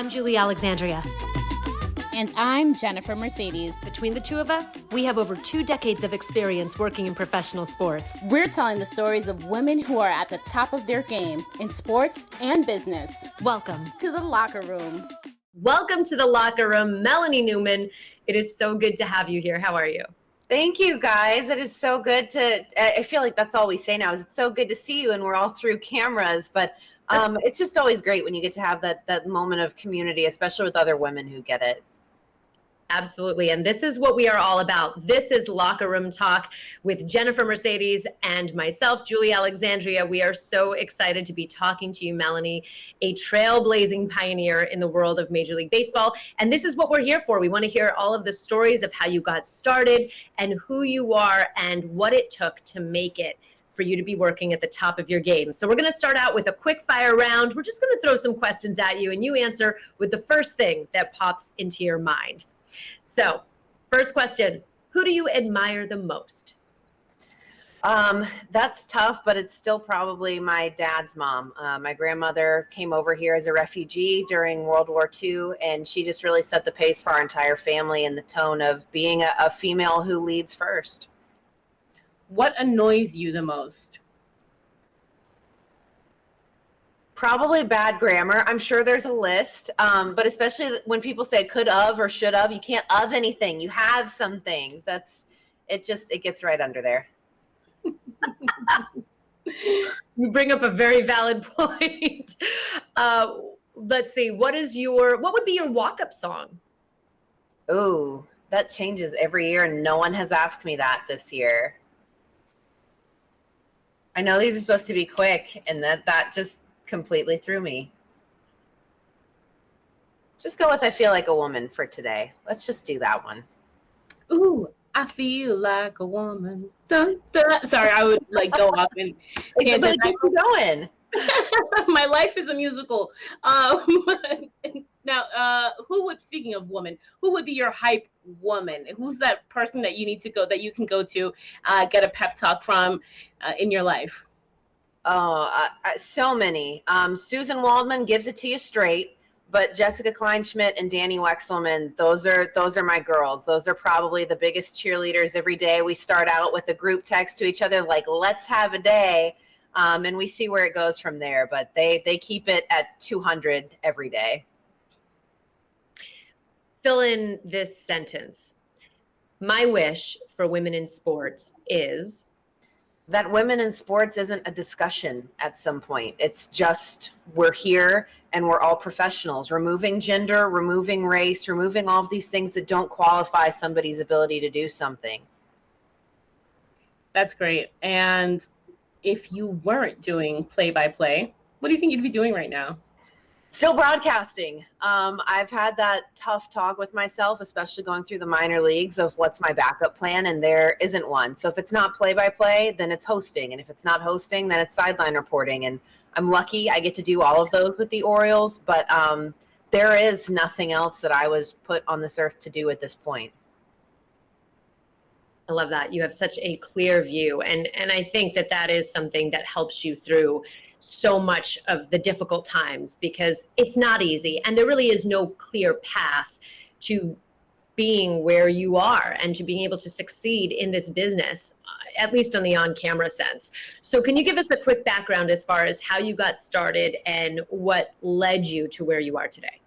I'm Julie Alexandria. And I'm Jennifer Mercedes. Between the two of us, we have over 2 decades of experience working in professional sports. We're telling the stories of women who are at the top of their game in sports and business. Welcome to the locker room. Welcome to the locker room, Melanie Newman. It is so good to have you here. How are you? Thank you, guys. It is so good I feel like that's all we say now is it's so good to see you, and we're all through cameras, but it's just always great when you get to have that moment of community, especially with other women who get it. Absolutely. And this is what we are all about. This is Locker Room Talk with Jennifer Mercedes and myself, Julie Alexandria. We are so excited to be talking to you, Melanie, a trailblazing pioneer in the world of Major League Baseball. And this is what we're here for. We want to hear all of the stories of how you got started and who you are and what it took to make it for you to be working at the top of your game. So we're going to start out with a quick fire round. We're just going to throw some questions at you and you answer with the first thing that pops into your mind. So, first question, who do you admire the most? That's tough, but it's still probably my dad's mom. My grandmother came over here as a refugee during World War II, and she just really set the pace for our entire family in the tone of being a female who leads first. What annoys you the most? Probably bad grammar. I'm sure there's a list, but especially when people say could of or should have, you can't of anything. You have something. It gets right under there. You bring up a very valid point. Let's see. What would be your walk-up song? Ooh, that changes every year, and no one has asked me that this year. I know these are supposed to be quick, and that just completely threw me. Just go with I Feel Like a Woman for today. Let's just do that one. Ooh, I feel like a woman. Dun, dun. Sorry, I would go off and keep going. My life is a musical. Now, speaking of woman, who would be your hype woman? Who's that person that you can go to, get a pep talk from in your life? Oh, so many. Susan Waldman gives it to you straight, but Jessica Kleinschmidt and Danny Wexelman, those are my girls. Those are probably the biggest cheerleaders every day. We start out with a group text to each other like, let's have a day, and we see where it goes from there. But they keep it at 200 every day. Fill in this sentence. My wish for women in sports is... that women in sports isn't a discussion at some point. It's just we're here and we're all professionals, removing gender, removing race, removing all of these things that don't qualify somebody's ability to do something. That's great. And if you weren't doing play-by-play, what do you think you'd be doing right now? Still broadcasting. I've had that tough talk with myself, especially going through the minor leagues of what's my backup plan, and there isn't one. So if it's not play-by-play, then it's hosting. And if it's not hosting, then it's sideline reporting. And I'm lucky I get to do all of those with the Orioles, but there is nothing else that I was put on this earth to do at this point. I love that. You have such a clear view. And I think that is something that helps you through so much of the difficult times, because it's not easy. And there really is no clear path to being where you are and to being able to succeed in this business, at least on the on-camera sense. So can you give us a quick background as far as how you got started and what led you to where you are today?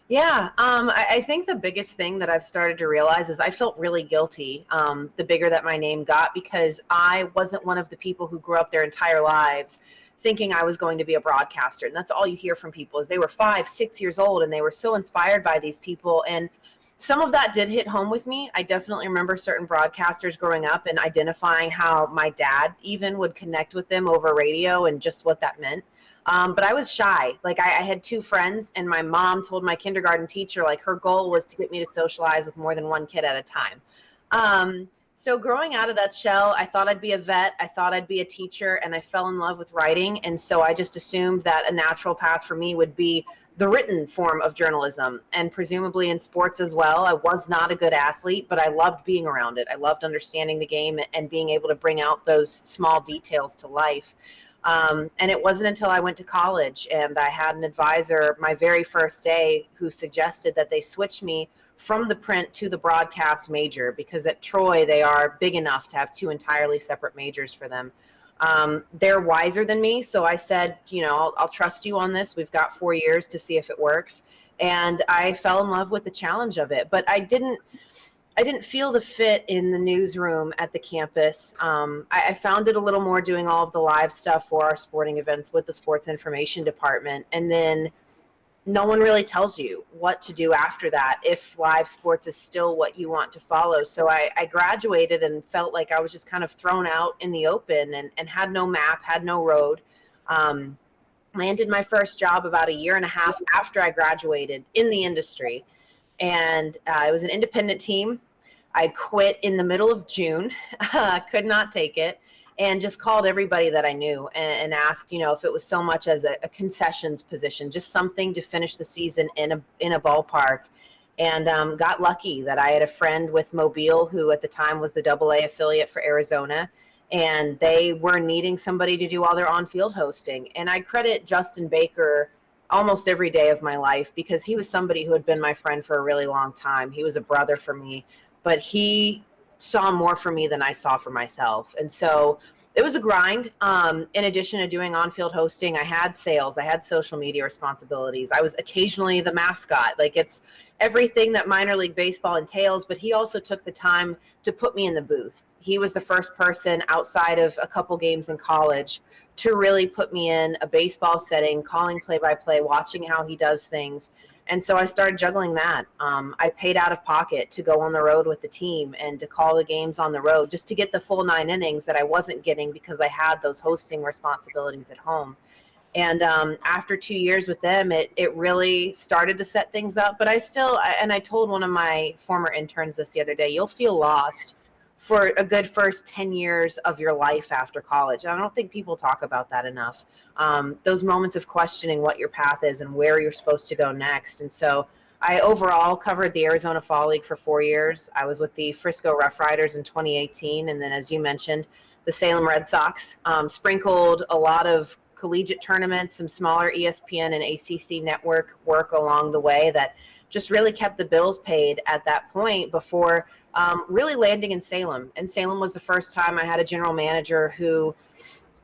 Yeah, I think the biggest thing that I've started to realize is I felt really guilty the bigger that my name got, because I wasn't one of the people who grew up their entire lives thinking I was going to be a broadcaster. And that's all you hear from people is they were 5, 6 years old and they were so inspired by these people. And some of that did hit home with me. I definitely remember certain broadcasters growing up and identifying how my dad even would connect with them over radio and just what that meant. But I was shy. I had 2 friends, and my mom told my kindergarten teacher, her goal was to get me to socialize with more than 1 kid at a time. So growing out of that shell, I thought I'd be a vet. I thought I'd be a teacher, and I fell in love with writing. And so I just assumed that a natural path for me would be the written form of journalism, and presumably in sports as well. I was not a good athlete, but I loved being around it. I loved understanding the game and being able to bring out those small details to life. And it wasn't until I went to college and I had an advisor my very first day who suggested that they switch me from the print to the broadcast major, because at Troy, they are big enough to have two entirely separate majors for them. They're wiser than me. So I said, I'll trust you on this. We've got 4 years to see if it works. And I fell in love with the challenge of it, but I didn't feel the fit in the newsroom at the campus. I found it a little more doing all of the live stuff for our sporting events with the sports information department. And then no one really tells you what to do after that if live sports is still what you want to follow. So I graduated and felt like I was just kind of thrown out in the open and had no map, had no road. Landed my first job about a year and a half after I graduated in the industry. And it was an independent team. I quit in the middle of June, could not take it, and just called everybody that I knew and asked, if it was so much as a concessions position, just something to finish the season in a ballpark. And got lucky that I had a friend with Mobile, who at the time was the AA affiliate for Arizona, and they were needing somebody to do all their on-field hosting. And I credit Justin Baker almost every day of my life, because he was somebody who had been my friend for a really long time. He was a brother for me, but he saw more for me than I saw for myself. And so it was a grind. In addition to doing on-field hosting, I had sales, I had social media responsibilities. I was occasionally the mascot. Like, it's everything that minor league baseball entails, but he also took the time to put me in the booth. He was the first person outside of a couple games in college to really put me in a baseball setting, calling play-by-play, watching how he does things. And so I started juggling that. I paid out of pocket to go on the road with the team and to call the games on the road, just to get the full 9 innings that I wasn't getting because I had those hosting responsibilities at home. And after 2 years with them, it really started to set things up. But I told one of my former interns this the other day, you'll feel lost for a good first 10 years of your life after college. I don't think people talk about that enough. Those moments of questioning what your path is and where you're supposed to go next. And so I overall covered the Arizona Fall League for 4 years. I was with the Frisco Rough Riders in 2018. And then, as you mentioned, the Salem Red Sox, sprinkled a lot of collegiate tournaments, some smaller ESPN and ACC network work along the way that just really kept the bills paid at that point before really landing in Salem. And Salem was the first time I had a general manager who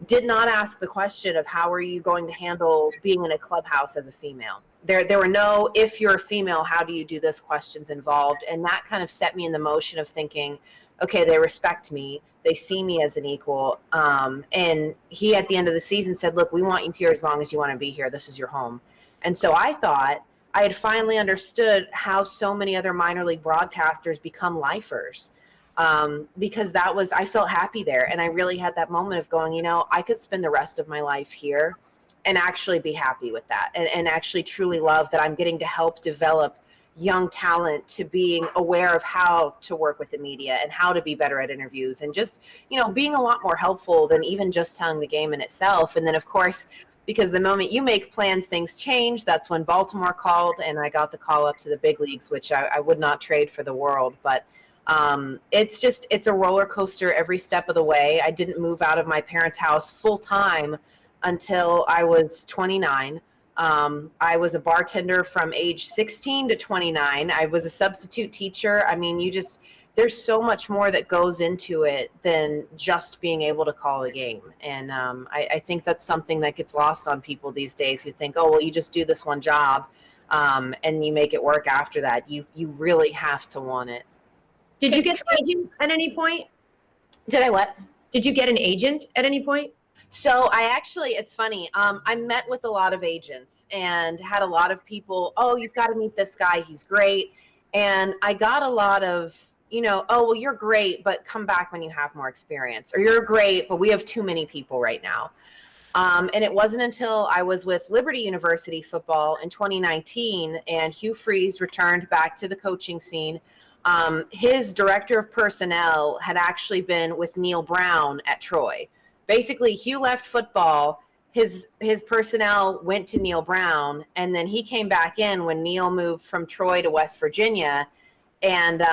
did not ask the question of how are you going to handle being in a clubhouse as a female. There were no, if you're a female, how do you do this questions involved. And that kind of set me in the motion of thinking, okay, they respect me. They see me as an equal. And he, at the end of the season, said, look, we want you here as long as you want to be here. This is your home. And so I thought I had finally understood how so many other minor league broadcasters become lifers, because I felt happy there. And I really had that moment of going, I could spend the rest of my life here and actually be happy with that, and actually truly love that I'm getting to help develop young talent to being aware of how to work with the media and how to be better at interviews, and just, being a lot more helpful than even just telling the game in itself. And then, of course, because the moment you make plans, things change. That's when Baltimore called, and I got the call up to the big leagues, which I would not trade for the world. But it's a roller coaster every step of the way. I didn't move out of my parents' house full time until I was 29. I was a bartender from age 16 to 29. I was a substitute teacher. I mean, there's so much more that goes into it than just being able to call a game. And I think that's something that gets lost on people these days who think, oh, well, you just do this one job and you make it work after that. You really have to want it. Did you get an agent at any point? Did I what? Did you get an agent at any point? So it's funny. I met with a lot of agents and had a lot of people, oh, you've got to meet this guy. He's great. And I got a lot of, oh, well, you're great, but come back when you have more experience. Or you're great, but we have too many people right now. And it wasn't until I was with Liberty University football in 2019 and Hugh Freeze returned back to the coaching scene. His director of personnel had actually been with Neil Brown at Troy. Basically, Hugh left football, his personnel went to Neil Brown, and then he came back in when Neil moved from Troy to West Virginia. And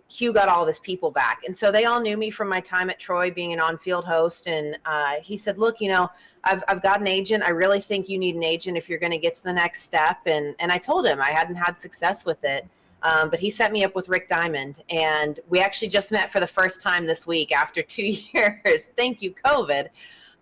Hugh got all of his people back. And so they all knew me from my time at Troy being an on-field host. And he said, look, I've got an agent. I really think you need an agent if you're going to get to the next step. And I told him I hadn't had success with it. But he set me up with Rick Diamond. And we actually just met for the first time this week after 2 years. Thank you, COVID.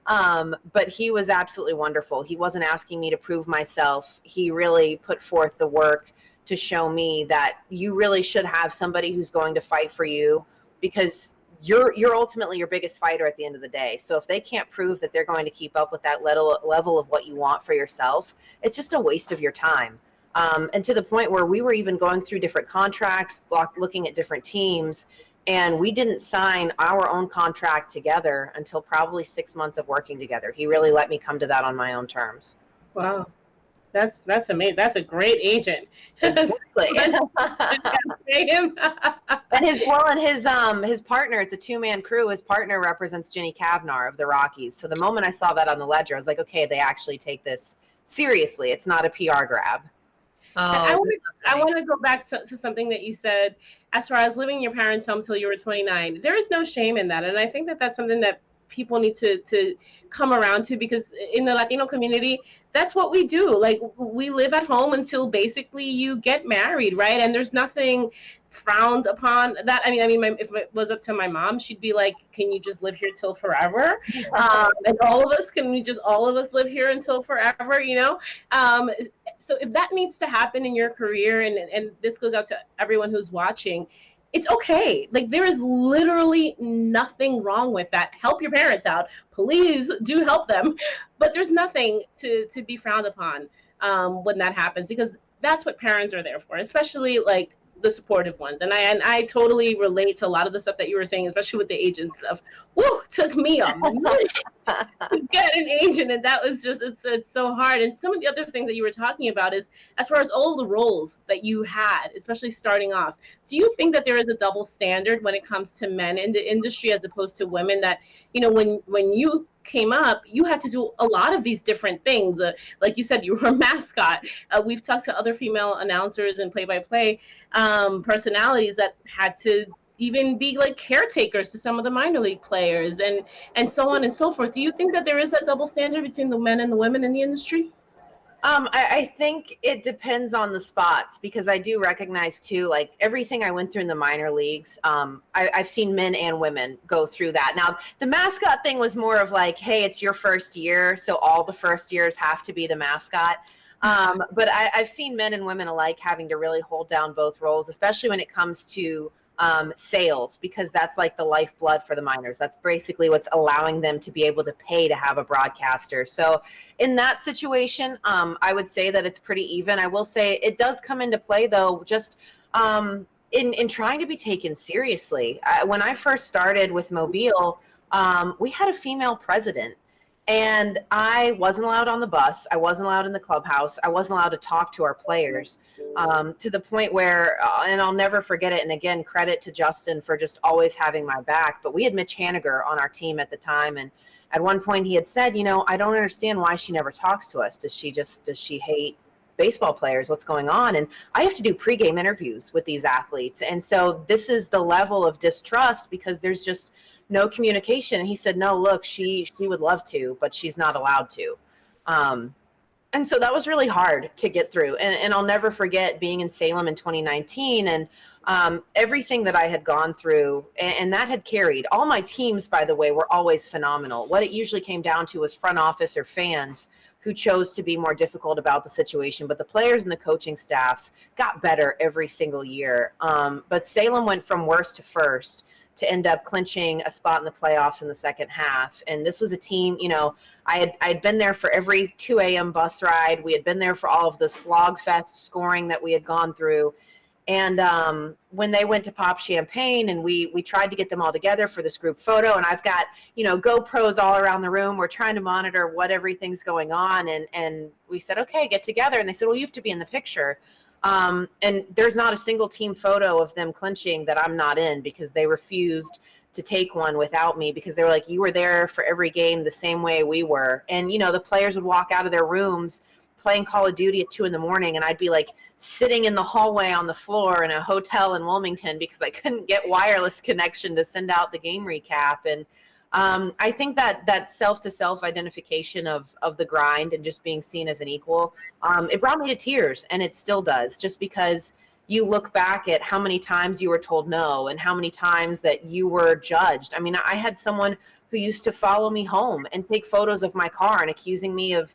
But he was absolutely wonderful. He wasn't asking me to prove myself. He really put forth the work to show me that you really should have somebody who's going to fight for you, because you're ultimately your biggest fighter at the end of the day. So if they can't prove that they're going to keep up with that level of what you want for yourself, it's just a waste of your time. And to the point where we were even going through different contracts, looking at different teams, and we didn't sign our own contract together until probably 6 months of working together. He really let me come to that on my own terms. Wow. That's amazing. That's a great agent. Exactly. Him. And his partner, it's a 2-man crew. His partner represents Jenny Kavnar of the Rockies. So the moment I saw that on the ledger, I was like, okay, they actually take this seriously. It's not a PR grab. I want to go back to something that you said as far as living in your parents' home till you were 29. There is no shame in that. And I think that that's something that people need to come around to, because in the Latino community, that's what we do. Like, we live at home until basically you get married, right? And there's nothing frowned upon that. I mean, if it was up to my mom, she'd be like, "Can you just live here till forever?" And all of us, can we just all of us live here until forever? So if that needs to happen in your career, and this goes out to everyone who's watching, it's okay. Like, there is literally nothing wrong with that. Help your parents out. Please do help them. But there's nothing to be frowned upon when that happens, because that's what parents are there for, especially like the supportive ones. And I totally relate to a lot of the stuff that you were saying, especially with the agent stuff. Woo, took me a minute to get an agent, and that was just, it's so hard. And some of the other things that you were talking about is, as far as all the roles that you had, especially starting off, do you think that there is a double standard when it comes to men in the industry as opposed to women? That, when you came up, you had to do a lot of these different things. Like you said, you were a mascot. We've talked to other female announcers and play-by-play personalities that had to even be like caretakers to some of the minor league players, and so on and so forth. Do you think that there is that double standard between the men and the women in the industry? I think it depends on the spots, because I do recognize too, like everything I went through in the minor leagues, I've seen men and women go through that. Now, the mascot thing was more of like, hey, it's your first year, so all the first years have to be the mascot. But I've seen men and women alike having to really hold down both roles, especially when it comes to sales, because that's like the lifeblood for the minors. That's basically what's allowing them to be able to pay to have a broadcaster. So in that situation, I would say that it's pretty even. I will say it does come into play though, just in trying to be taken seriously. When I first started with Mobile, we had a female president. And I wasn't allowed on the bus. I wasn't allowed in the clubhouse. I wasn't allowed to talk to our players, to the point where, and I'll never forget it. And again, credit to Justin for just always having my back. But we had Mitch Haniger on our team at the time. And at one point he had said, I don't understand why she never talks to us. Does she hate baseball players? What's going on? And I have to do pregame interviews with these athletes. And so this is the level of distrust, because there's just no communication. And he said, no, look, she would love to, but she's not allowed to. And so that was really hard to get through. And I'll never forget being in Salem in 2019 and everything that I had gone through, and that had carried. All my teams, by the way, were always phenomenal. What it usually came down to was front office or fans who chose to be more difficult about the situation. But the players and the coaching staffs got better every single year. But Salem went from worst to first to end up clinching a spot in the playoffs in the second half. And this was a team, I had been there for every 2 a.m. bus ride. We had been there for all of the slog fest scoring that we had gone through. And when they went to pop champagne, and we tried to get them all together for this group photo, and I've got, GoPros all around the room. We're trying to monitor what everything's going on. And we said, okay, get together. And they said, well, you have to be in the picture. And there's not a single team photo of them clinching that I'm not in, because they refused to take one without me, because they were like, you were there for every game the same way we were. And, the players would walk out of their rooms playing Call of Duty at 2 a.m, and I'd be like sitting in the hallway on the floor in a hotel in Wilmington because I couldn't get wireless connection to send out the game recap. And I think that self-to-self identification of the grind and just being seen as an equal, it brought me to tears, and it still does, just because you look back at how many times you were told no and how many times that you were judged. I mean, I had someone who used to follow me home and take photos of my car and accusing me of,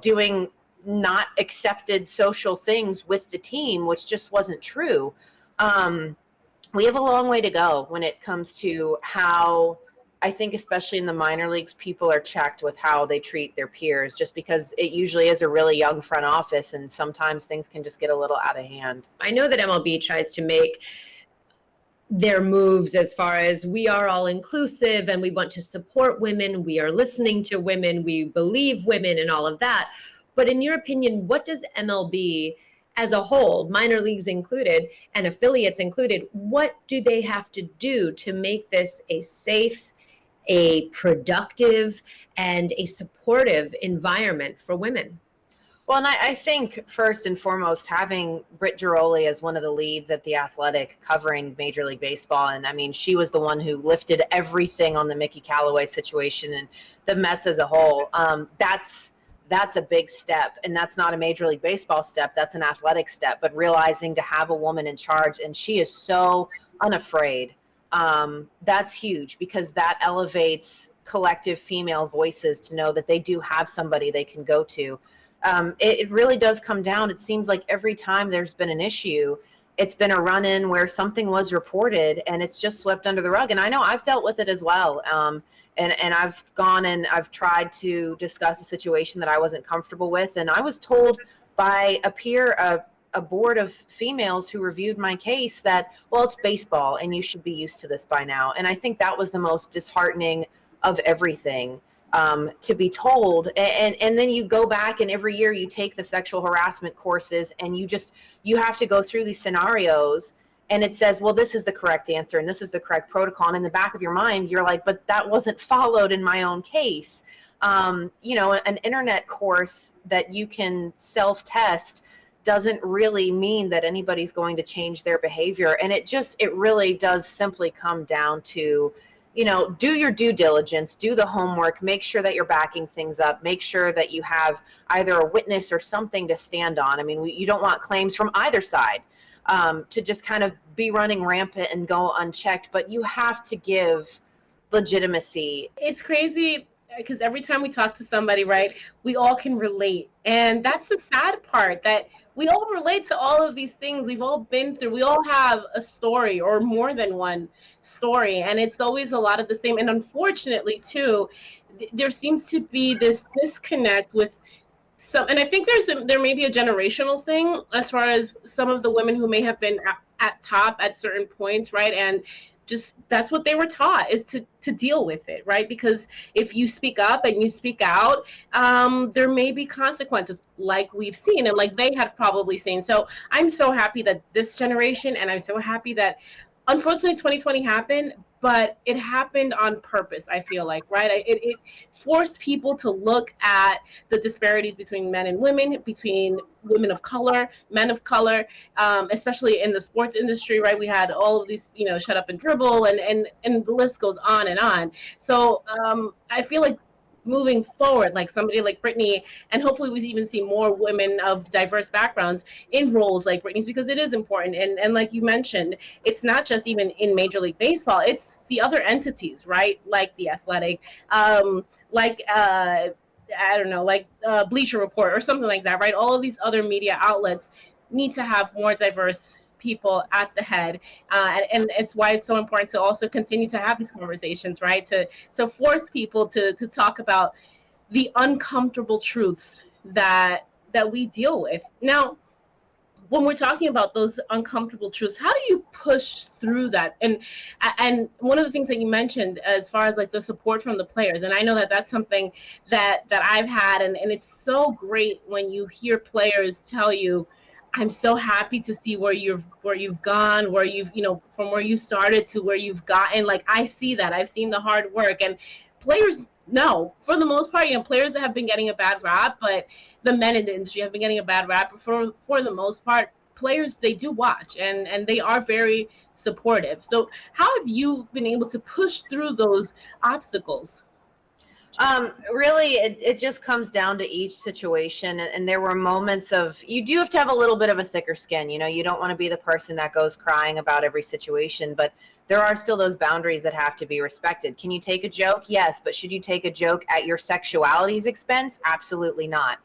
doing not accepted social things with the team, which just wasn't true. We have a long way to go when it comes to how, I think, especially in the minor leagues, people are checked with how they treat their peers, just because it usually is a really young front office, and sometimes things can just get a little out of hand. I know that MLB tries to make their moves as far as we are all inclusive and we want to support women, we are listening to women, we believe women, and all of that. But in your opinion, what does MLB as a whole, minor leagues included and affiliates included, what do they have to do to make this a safe, a productive, and a supportive environment for women? Well, and I think first and foremost, having Britt Giroli as one of the leads at The Athletic covering Major League Baseball, and I mean, she was the one who lifted everything on the Mickey Callaway situation and the Mets as a whole. That's a big step, and that's not a Major League Baseball step, that's an athletic step, but realizing to have a woman in charge, and she is so unafraid. That's huge, because that elevates collective female voices to know that they do have somebody they can go to. It really does come down. It seems like every time there's been an issue, it's been a run-in where something was reported and it's just swept under the rug. And I know I've dealt with it as well. And I've gone and I've tried to discuss a situation that I wasn't comfortable with. And I was told by a board of females who reviewed my case that, well, it's baseball and you should be used to this by now. And I think that was the most disheartening of everything. To be told, and then you go back and every year you take the sexual harassment courses and you have to go through these scenarios, and it says, well, this is the correct answer and this is the correct protocol, and in the back of your mind you're like, but that wasn't followed in my own case. An internet course that you can self-test doesn't really mean that anybody's going to change their behavior, and it really does simply come down to, do your due diligence, do the homework, make sure that you're backing things up, make sure that you have either a witness or something to stand on. I mean, you don't want claims from either side to just kind of be running rampant and go unchecked, but you have to give legitimacy. It's crazy because every time we talk to somebody, right, we all can relate. And that's the sad part, that we all relate to all of these things we've all been through. We all have a story or more than one story, and it's always a lot of the same. And unfortunately, too, there seems to be this disconnect with some, and I think there may be a generational thing as far as some of the women who may have been at top at certain points, right? And just that's what they were taught, is to deal with it, right? Because if you speak up and you speak out, there may be consequences, like we've seen and like they have probably seen. So I'm so happy that this generation, and I'm so happy that unfortunately 2020 happened, but it happened on purpose, I feel like, right? It forced people to look at the disparities between men and women, between women of color, men of color, especially in the sports industry, right? We had all of these, shut up and dribble, and the list goes on and on. So I feel like moving forward, like somebody like Brittany, and hopefully we even see more women of diverse backgrounds in roles like Brittany's, because it is important. And like you mentioned, it's not just even in Major League Baseball, it's the other entities, right? Like The Athletic, Bleacher Report or something like that, right? All of these other media outlets need to have more diverse people at the head, and it's why it's so important to also continue to have these conversations, right? To force people to talk about the uncomfortable truths that we deal with. Now, when we're talking about those uncomfortable truths, how do you push through that? And one of the things that you mentioned as far as like the support from the players, and I know that that's something that I've had, and it's so great when you hear players tell you, I'm so happy to see where you've gone, where you've, from where you started to where you've gotten. Like, I see that. I've seen the hard work, and players No, for the most part, players that have been getting a bad rap, but the men in the industry have been getting a bad rap. But for the most part, players, they do watch, and they are very supportive. So how have you been able to push through those obstacles? Really, it just comes down to each situation. And there were moments of, you do have to have a little bit of a thicker skin. You don't want to be the person that goes crying about every situation, but there are still those boundaries that have to be respected. Can you take a joke? Yes. But should you take a joke at your sexuality's expense? Absolutely not.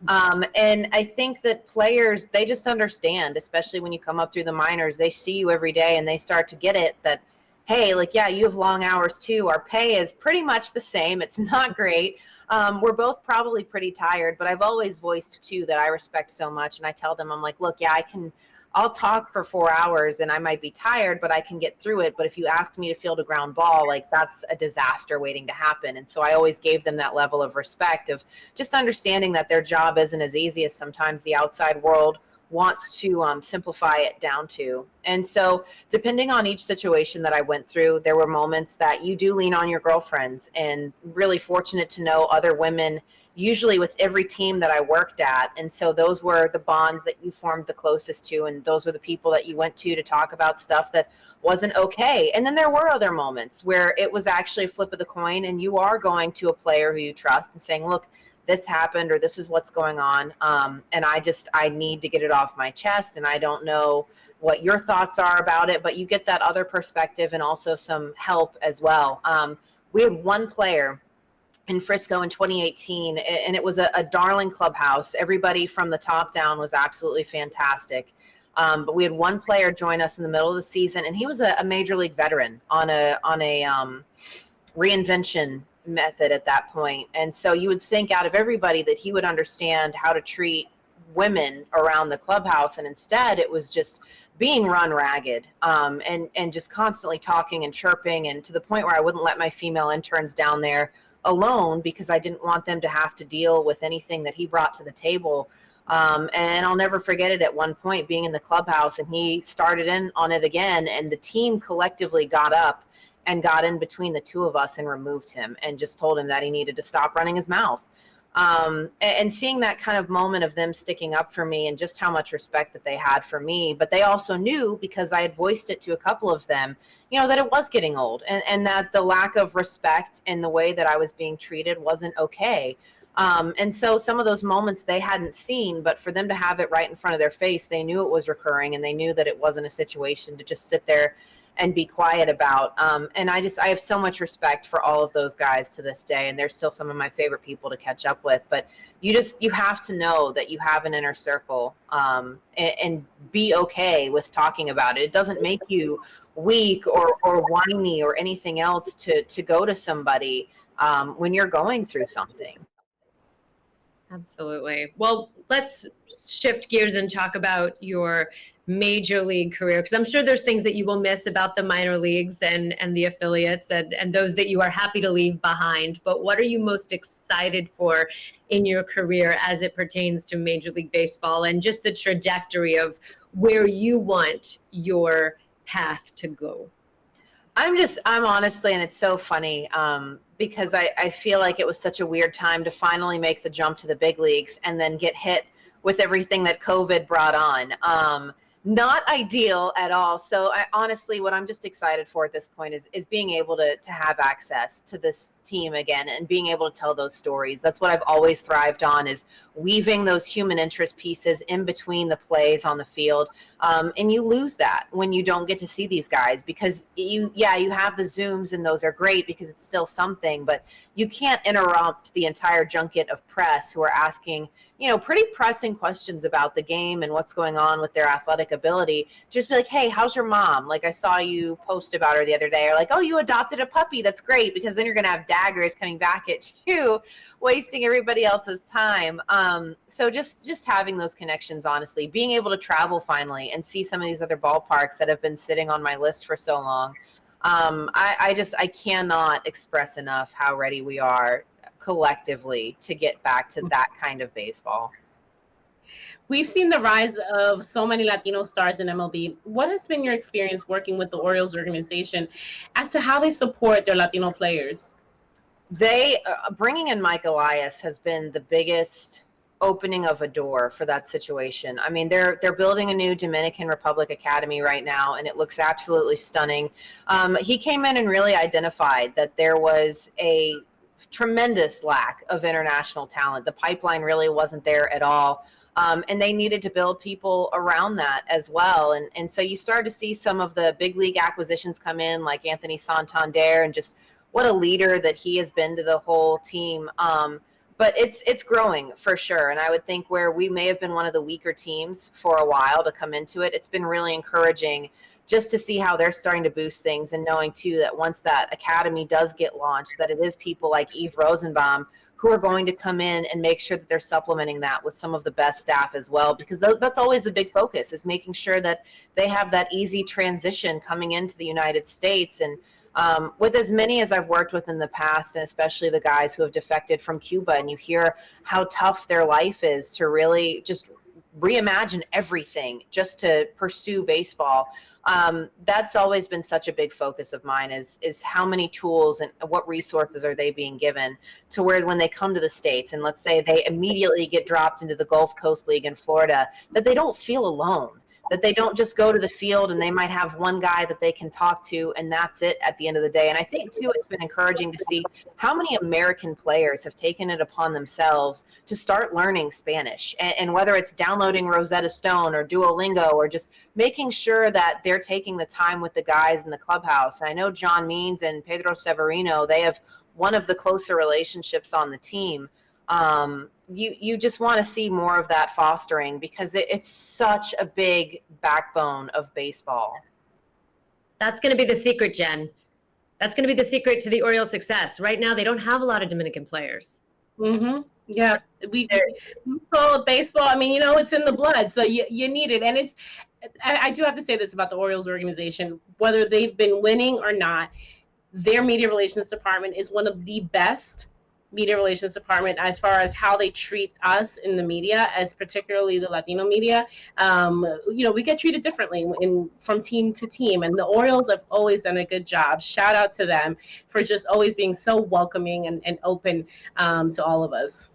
And I think that players, they just understand, especially when you come up through the minors, they see you every day and they start to get it that, hey, like, yeah, you have long hours too. Our pay is pretty much the same. It's not great. We're both probably pretty tired, but I've always voiced too that I respect so much. And I tell them, I'm like, look, yeah, I'll talk for 4 hours and I might be tired, but I can get through it. But if you ask me to field a ground ball, like, that's a disaster waiting to happen. And so I always gave them that level of respect of just understanding that their job isn't as easy as sometimes the outside world wants to simplify it down to. And so depending on each situation that I went through, there were moments that you do lean on your girlfriends, and really fortunate to know other women, usually with every team that I worked at. And so those were the bonds that you formed the closest to, and those were the people that you went to talk about stuff that wasn't okay. And then there were other moments where it was actually a flip of the coin, and you are going to a player who you trust and saying, look, this happened, or this is what's going on. And I need to get it off my chest. And I don't know what your thoughts are about it, but you get that other perspective and also some help as well. We had one player in Frisco in 2018, and it was a darling clubhouse. Everybody from the top down was absolutely fantastic. But we had one player join us in the middle of the season, and he was a major league veteran on a reinvention method at that point. And so you would think out of everybody that he would understand how to treat women around the clubhouse, and instead it was just being run ragged, and just constantly talking and chirping, and to the point where I wouldn't let my female interns down there alone because I didn't want them to have to deal with anything that he brought to the table. And I'll never forget it, at one point being in the clubhouse, and he started in on it again, and the team collectively got up and got in between the two of us and removed him and just told him that he needed to stop running his mouth. And seeing that kind of moment of them sticking up for me and just how much respect that they had for me. But they also knew, because I had voiced it to a couple of them, that it was getting old, and that the lack of respect in the way that I was being treated wasn't okay. And so some of those moments they hadn't seen, but for them to have it right in front of their face, they knew it was recurring, and they knew that it wasn't a situation to just sit there and be quiet about. And I have so much respect for all of those guys to this day, and they're still some of my favorite people to catch up with. But you have to know that you have an inner circle, and be okay with talking about it. It doesn't make you weak or whiny or anything else to go to somebody when you're going through something. Absolutely. Well, let's shift gears and talk about your major league career, because I'm sure there's things that you will miss about the minor leagues and the affiliates, and those that you are happy to leave behind. But what are you most excited for in your career as it pertains to Major League Baseball, and just the trajectory of where you want your path to go? I'm honestly, and it's so funny, because I feel like it was such a weird time to finally make the jump to the big leagues and then get hit with everything that COVID brought on. Not ideal at all. So honestly, what I'm just excited for at this point is being able to have access to this team again and being able to tell those stories. That's what I've always thrived on, is weaving those human interest pieces in between the plays on the field. And you lose that when you don't get to see these guys, because you have the Zooms, and those are great because it's still something, but you can't interrupt the entire junket of press who are asking, pretty pressing questions about the game and what's going on with their athletic ability. Just be like, hey, how's your mom? Like, I saw you post about her the other day. Or like, oh, you adopted a puppy. That's great, because then you're going to have daggers coming back at you, wasting everybody else's time. So just having those connections, honestly, being able to travel finally and see some of these other ballparks that have been sitting on my list for so long. I cannot express enough how ready we are collectively to get back to that kind of baseball. We've seen the rise of so many Latino stars in MLB. What has been your experience working with the Orioles organization as to how they support their Latino players? They bringing in Mike Elias has been the biggest opening of a door for that situation. I mean, they're building a new Dominican Republic Academy right now, and it looks absolutely stunning. He came in and really identified that there was a tremendous lack of international talent. The pipeline really wasn't there at all. And they needed to build people around that as well. And so you started to see some of the big league acquisitions come in, like Anthony Santander, and just what a leader that he has been to the whole team. But it's growing for sure. And I would think where we may have been one of the weaker teams for a while to come into it, it's been really encouraging just to see how they're starting to boost things, and knowing too that once that academy does get launched, that it is people like Eve Rosenbaum who are going to come in and make sure that they're supplementing that with some of the best staff as well, because that's always the big focus, is making sure that they have that easy transition coming into the United States. And with as many as I've worked with in the past, and especially the guys who have defected from Cuba, and you hear how tough their life is to really just reimagine everything just to pursue baseball. That's always been such a big focus of mine, is how many tools and what resources are they being given to where when they come to the States, and let's say they immediately get dropped into the Gulf Coast League in Florida, that they don't feel alone, that they don't just go to the field and they might have one guy that they can talk to and that's it at the end of the day. And I think too, it's been encouraging to see how many American players have taken it upon themselves to start learning Spanish, and whether it's downloading Rosetta Stone or Duolingo, or just making sure that they're taking the time with the guys in the clubhouse. And I know John Means and Pedro Severino, they have one of the closer relationships on the team. You just want to see more of that fostering, because it's such a big backbone of baseball. That's going to be the secret, Jen. That's going to be the secret to the Orioles' success. Right now, they don't have a lot of Dominican players. Mm-hmm. Yeah, we call it baseball. I mean, it's in the blood, so you need it. And I do have to say this about the Orioles organization, whether they've been winning or not, their media relations department is one of the best media relations department as far as how they treat us in the media, as particularly the Latino media. We get treated differently from team to team, and the Orioles have always done a good job. Shout out to them for just always being so welcoming and open to all of us.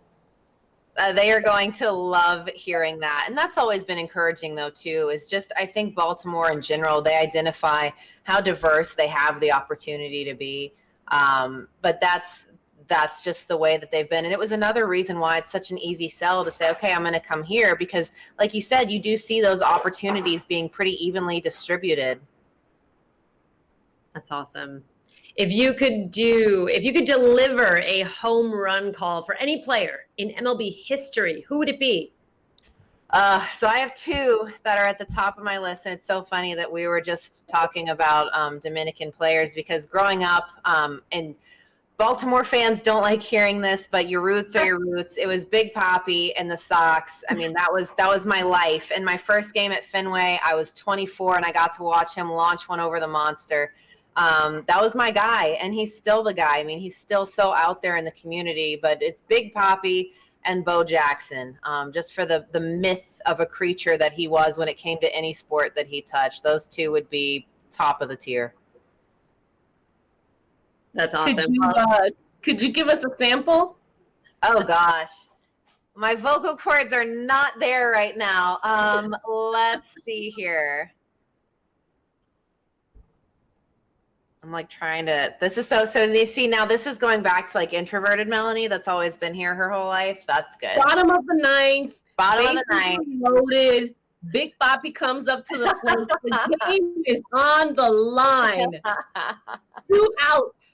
They are going to love hearing that. And that's always been encouraging, though, too, is just, I think Baltimore in general, they identify how diverse they have the opportunity to be. But that's just the way that they've been. And it was another reason why it's such an easy sell to say, okay, I'm going to come here, because like you said, you do see those opportunities being pretty evenly distributed. That's awesome. If you could deliver a home run call for any player in MLB history, who would it be? So I have two that are at the top of my list, and it's so funny that we were just talking about Dominican players, because growing up, and Baltimore fans don't like hearing this, but your roots are your roots. It was Big Papi and the Sox. I mean, that was my life. And my first game at Fenway, I was 24, and I got to watch him launch one over the monster. That was my guy, and he's still the guy. I mean, he's still so out there in the community, but it's Big Papi and Bo Jackson, just for the myth of a creature that he was when it came to any sport that he touched. Those two would be top of the tier. That's awesome. Could you give us a sample? Oh, gosh. My vocal cords are not there right now. Let's see here. I'm like trying to, this is so you see, now this is going back to like introverted Melanie that's always been here her whole life. That's good. Bottom of the ninth. Bottom of the ninth. Loaded. Big Papi comes up to the plate. The game is on the line. 2 outs.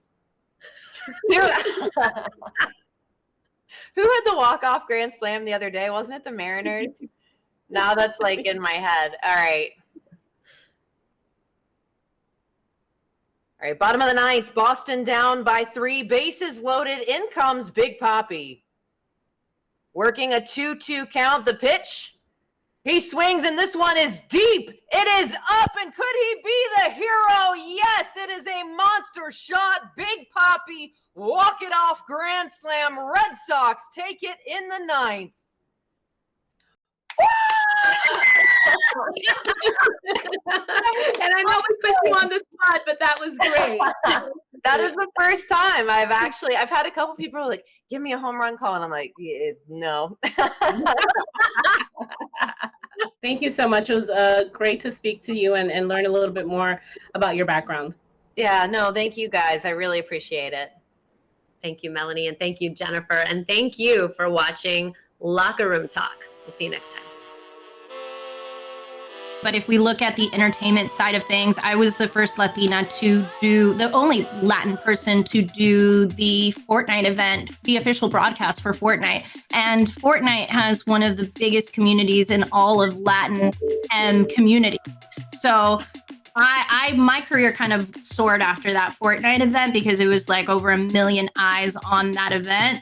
Who had the walk-off grand slam the other day? Wasn't it the Mariners? Now that's like in my head. All right, bottom of the ninth. Boston down by 3. Bases loaded. In comes Big Papi. Working a 2-2 count. The pitch. He swings, and this one is deep. It is up, and could he be the hero? Yes, it is a monster shot. Big Papi, walk it off grand slam. Red Sox take it in the 9th. And I know we put you on the spot, but that was great. That is the first time I've had a couple people who are like, give me a home run call. And I'm like, yeah, no. Thank you so much. It was great to speak to you and learn a little bit more about your background. Yeah, no, thank you guys. I really appreciate it. Thank you, Melanie, and thank you, Jennifer, and thank you for watching Locker Room Talk. We'll see you next time. But if we look at the entertainment side of things, I was the first the only Latin person to do the Fortnite event, the official broadcast for Fortnite. And Fortnite has one of the biggest communities in all of Latin community. So my career kind of soared after that Fortnite event because it was like over 1 million eyes on that event.